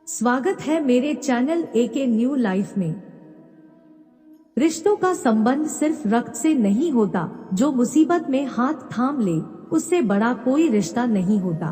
स्वागत है मेरे चैनल एके न्यू लाइफ में। रिश्तों का संबंध सिर्फ रक्त से नहीं होता, जो मुसीबत में हाथ थाम ले उससे बड़ा कोई रिश्ता नहीं होता।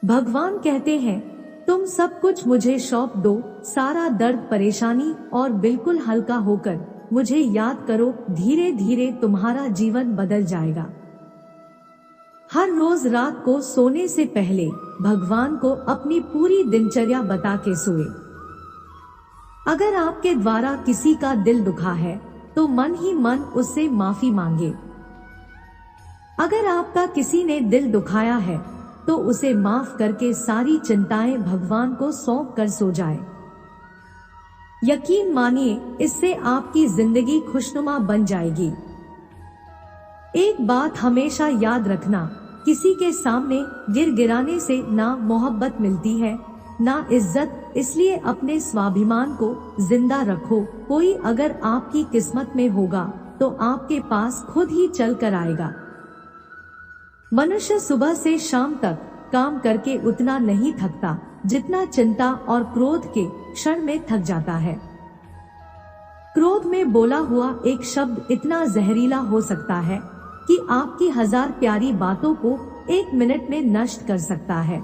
भगवान कहते हैं, तुम सब कुछ मुझे सौंप दो, सारा दर्द परेशानी और बिल्कुल हल्का होकर मुझे याद करो, धीरे धीरे तुम्हारा जीवन बदल जाएगा। हर रोज रात को सोने से पहले भगवान को अपनी पूरी दिनचर्या बता के सोए। अगर आपके द्वारा किसी का दिल दुखा है तो मन ही मन उससे माफी मांगे। अगर आपका किसी ने दिल दुखाया है तो उसे माफ करके सारी चिंताएं भगवान को सौंप कर सो जाए। यकीन मानिए, इससे आपकी जिंदगी खुशनुमा बन जाएगी। एक बात हमेशा याद रखना, किसी के सामने गिड़गिड़ाने से ना मोहब्बत मिलती है ना इज्जत, इसलिए अपने स्वाभिमान को जिंदा रखो। कोई अगर आपकी किस्मत में होगा तो आपके पास खुद ही चल कर आएगा। मनुष्य सुबह से शाम तक काम करके उतना नहीं थकता जितना चिंता और क्रोध के क्षण में थक जाता है। क्रोध में बोला हुआ एक शब्द इतना जहरीला हो सकता है कि आपकी 1000 प्यारी बातों को 1 मिनट में नष्ट कर सकता है।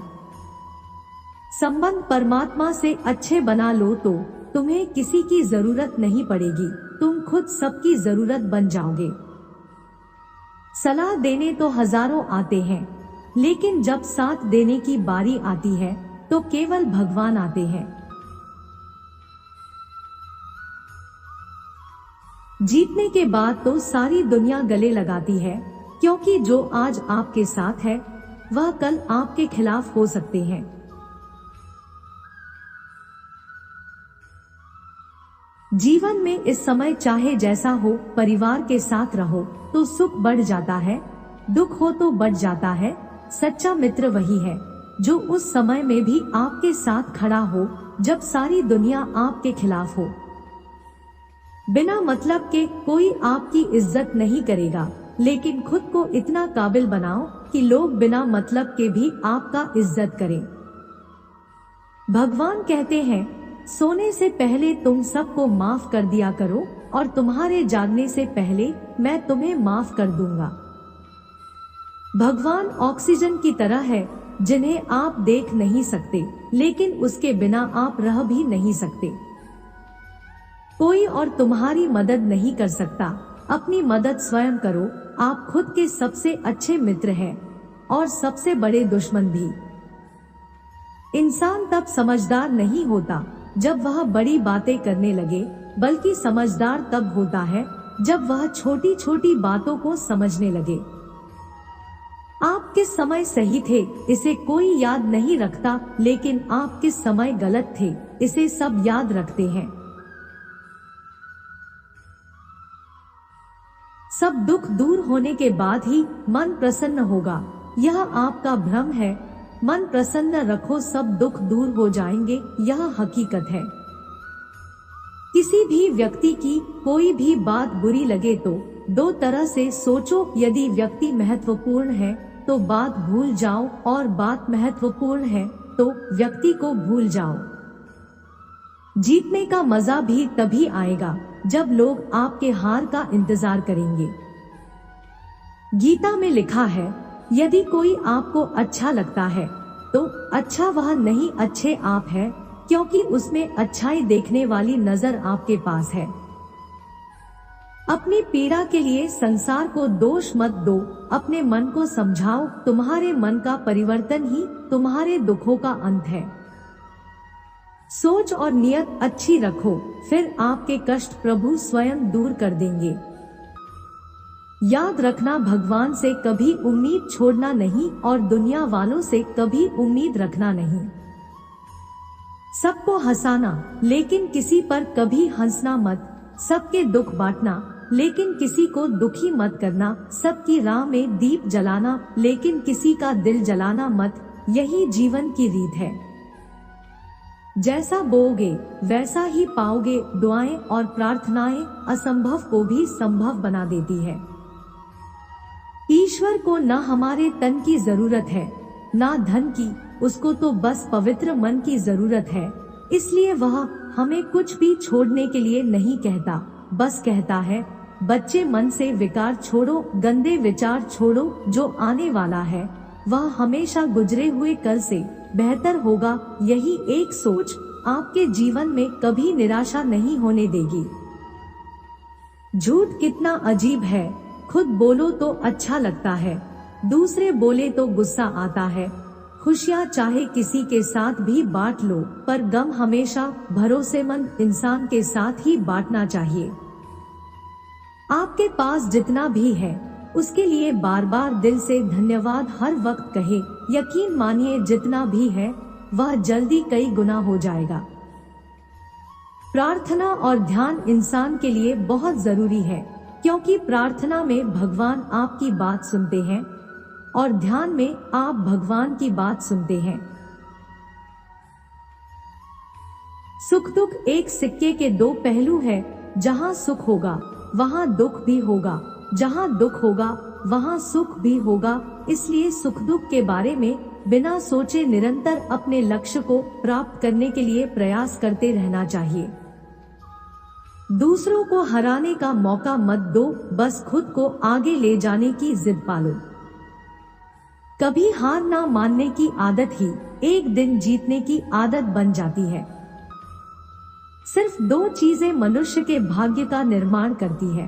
संबंध परमात्मा से अच्छे बना लो तो तुम्हें किसी की जरूरत नहीं पड़ेगी, तुम खुद सबकी जरूरत बन जाओगे। सलाह देने तो हजारों आते हैं, लेकिन जब साथ देने की बारी आती है तो केवल भगवान आते हैं। जीतने के बाद तो सारी दुनिया गले लगाती है, क्योंकि जो आज आपके साथ है वह कल आपके खिलाफ हो सकते हैं। जीवन में इस समय चाहे जैसा हो, परिवार के साथ रहो तो सुख बढ़ जाता है, दुख हो तो बढ़ जाता है। सच्चा मित्र वही है जो उस समय में भी आपके साथ खड़ा हो जब सारी दुनिया आपके खिलाफ हो। बिना मतलब के कोई आपकी इज्जत नहीं करेगा, लेकिन खुद को इतना काबिल बनाओ कि लोग बिना मतलब के भी आपका इज्जत करें। भगवान कहते हैं, सोने से पहले तुम सबको माफ कर दिया करो और तुम्हारे जागने से पहले मैं तुम्हें माफ कर दूंगा। भगवान ऑक्सीजन की तरह है जिन्हें आप देख नहीं सकते, लेकिन उसके बिना आप रह भी नहीं सकते। कोई और तुम्हारी मदद नहीं कर सकता, अपनी मदद स्वयं करो। आप खुद के सबसे अच्छे मित्र हैं और सबसे बड़े दुश्मन भी। इंसान तब समझदार नहीं होता जब वह बड़ी बातें करने लगे, बल्कि समझदार तब होता है जब वह छोटी छोटी बातों को समझने लगे। आप किस समय सही थे इसे कोई याद नहीं रखता, लेकिन आप किस समय गलत थे इसे सब याद रखते हैं। सब दुख दूर होने के बाद ही मन प्रसन्न होगा, यह आपका भ्रम है। मन प्रसन्न रखो, सब दुख दूर हो जाएंगे, यह हकीकत है। किसी भी व्यक्ति की कोई भी बात बुरी लगे तो 2 तरह से सोचो। यदि व्यक्ति महत्वपूर्ण है तो बात भूल जाओ, और बात महत्वपूर्ण है तो व्यक्ति को भूल जाओ। जीतने का मजा भी तभी आएगा जब लोग आपके हार का इंतजार करेंगे। गीता में लिखा है, यदि कोई आपको अच्छा लगता है तो अच्छा वह नहीं, अच्छे आप है, क्योंकि उसमें अच्छाई देखने वाली नजर आपके पास है। अपनी पीड़ा के लिए संसार को दोष मत दो, अपने मन को समझाओ। तुम्हारे मन का परिवर्तन ही तुम्हारे दुखों का अंत है। सोच और नियत अच्छी रखो, फिर आपके कष्ट प्रभु स्वयं दूर कर देंगे। याद रखना, भगवान से कभी उम्मीद छोड़ना नहीं और दुनिया वालों से कभी उम्मीद रखना नहीं। सबको हंसाना लेकिन किसी पर कभी हंसना मत। सबके दुख बांटना लेकिन किसी को दुखी मत करना। सबकी राह में दीप जलाना लेकिन किसी का दिल जलाना मत। यही जीवन की रीत है। जैसा बोओगे वैसा ही पाओगे। दुआएं और प्रार्थनाएं असंभव को भी संभव बना देती है। ईश्वर को न हमारे तन की जरूरत है ना धन की, उसको तो बस पवित्र मन की जरूरत है। इसलिए वह हमें कुछ भी छोड़ने के लिए नहीं कहता, बस कहता है बच्चे मन से विकार छोड़ो, गंदे विचार छोड़ो, जो आने वाला है वह हमेशा गुजरे हुए कल से बेहतर होगा। यही एक सोच आपके जीवन में कभी निराशा नहीं होने देगी। झूठ कितना अजीब है, खुद बोलो तो अच्छा लगता है, दूसरे बोले तो गुस्सा आता है। खुशियाँ चाहे किसी के साथ भी बांट लो, पर गम हमेशा भरोसेमंद इंसान के साथ ही बांटना चाहिए। आपके पास जितना भी है उसके लिए बार बार दिल से धन्यवाद हर वक्त कहे। यकीन मानिए जितना भी है वह जल्दी कई गुना हो जाएगा। प्रार्थना और ध्यान इंसान के लिए बहुत जरूरी है, क्योंकि प्रार्थना में भगवान आपकी बात सुनते हैं और ध्यान में आप भगवान की बात सुनते हैं। सुख दुख एक सिक्के के दो पहलू है, जहाँ सुख होगा वहाँ दुख भी होगा, जहाँ दुख होगा वहाँ सुख भी होगा। इसलिए सुख दुख के बारे में बिना सोचे निरंतर अपने लक्ष्य को प्राप्त करने के लिए प्रयास करते रहना चाहिए। दूसरों को हराने का मौका मत दो, बस खुद को आगे ले जाने की जिद पालो। कभी हार ना मानने की आदत ही एक दिन जीतने की आदत बन जाती है। सिर्फ दो चीजें मनुष्य के भाग्य का निर्माण करती है।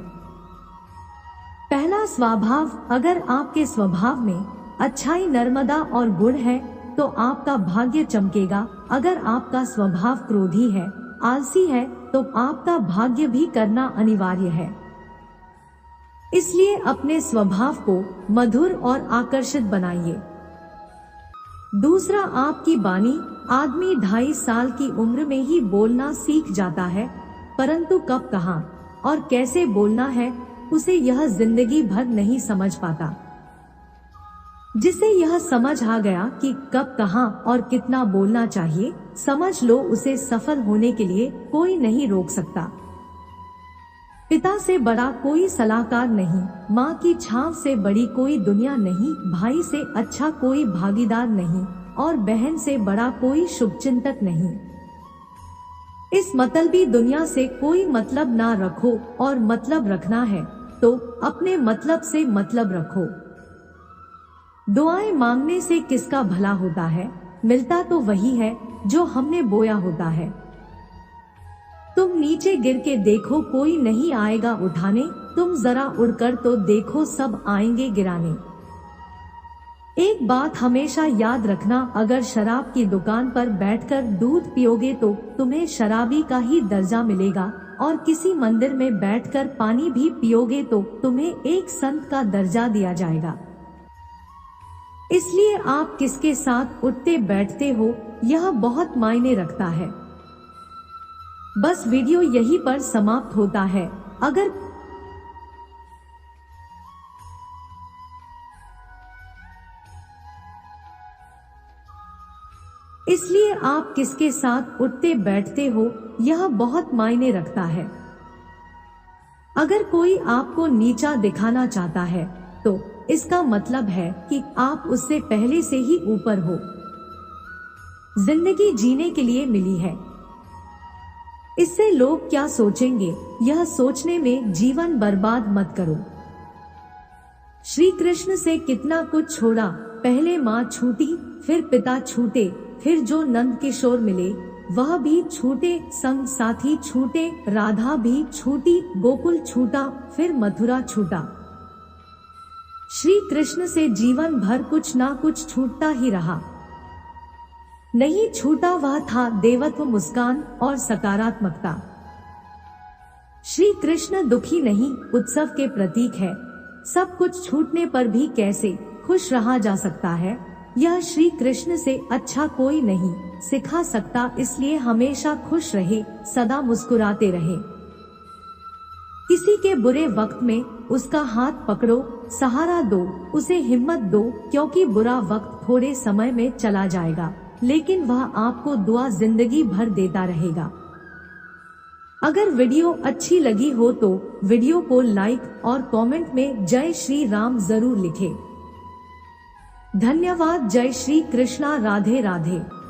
पहला स्वभाव, अगर आपके स्वभाव में अच्छाई, नर्मदा और गुण है तो आपका भाग्य चमकेगा। अगर आपका स्वभाव क्रोधी है, आलसी है, तो आपका भाग्य भी करना अनिवार्य है। इसलिए अपने स्वभाव को मधुर और आकर्षित बनाइए। दूसरा, आपकी वाणी। आदमी 2.5 साल की उम्र में ही बोलना सीख जाता है, परंतु कब, कहाँ और कैसे बोलना है उसे यह जिंदगी भर नहीं समझ पाता। जिसे यह समझ आ गया कि कब, कहाँ और कितना बोलना चाहिए, समझ लो उसे सफल होने के लिए कोई नहीं रोक सकता। पिता से बड़ा कोई सलाहकार नहीं, माँ की छांव से बड़ी कोई दुनिया नहीं, भाई से अच्छा कोई भागीदार नहीं और बहन से बड़ा कोई शुभचिंतक नहीं। इस मतलबी दुनिया से कोई मतलब ना रखो, और मतलब रखना है तो अपने मतलब से मतलब रखो। दुआएं मांगने से किसका भला होता है, मिलता तो वही है जो हमने बोया होता है। तुम नीचे गिर के देखो, कोई नहीं आएगा उठाने, तुम जरा उड़कर तो देखो, सब आएंगे गिराने। एक बात हमेशा याद रखना, अगर शराब की दुकान पर बैठकर दूध पियोगे तो तुम्हें शराबी का ही दर्जा मिलेगा, और किसी मंदिर में बैठकर पानी भी पियोगे तो तुम्हें एक संत का दर्जा दिया जाएगा। इसलिए आप किसके साथ उठते बैठते हो यह बहुत मायने रखता है। बस वीडियो यहीं पर समाप्त होता है। इसलिए आप किसके साथ उठते बैठते हो यह बहुत मायने रखता है। अगर कोई आपको नीचा दिखाना चाहता है तो इसका मतलब है कि आप उससे पहले से ही ऊपर हो। जिंदगी जीने के लिए मिली है, इससे लोग क्या सोचेंगे यह सोचने में जीवन बर्बाद मत करो। श्री कृष्ण से कितना कुछ छोड़ा, पहले माँ छूटी, फिर पिता छूटे, फिर जो नंद किशोर मिले वह भी छूटे, संग साथी छूटे, राधा भी छूटी, गोकुल छूटा, फिर मथुरा छूटा। श्री कृष्ण से जीवन भर कुछ ना कुछ छूटता ही रहा। नहीं छूटा वह था देवत्व, मुस्कान और सकारात्मकता। श्री कृष्ण दुखी नहीं, उत्सव के प्रतीक है। सब कुछ छूटने पर भी कैसे खुश रहा जा सकता है यह श्री कृष्ण से अच्छा कोई नहीं सिखा सकता। इसलिए हमेशा खुश रहे, सदा मुस्कुराते रहे। किसी के बुरे वक्त में उसका हाथ पकड़ो, सहारा दो, उसे हिम्मत दो, क्योंकि बुरा वक्त थोड़े समय में चला जाएगा लेकिन वह आपको दुआ जिंदगी भर देता रहेगा। अगर वीडियो अच्छी लगी हो तो वीडियो को लाइक और कमेंट में जय श्री राम जरूर लिखें। धन्यवाद। जय श्री कृष्णा। राधे राधे।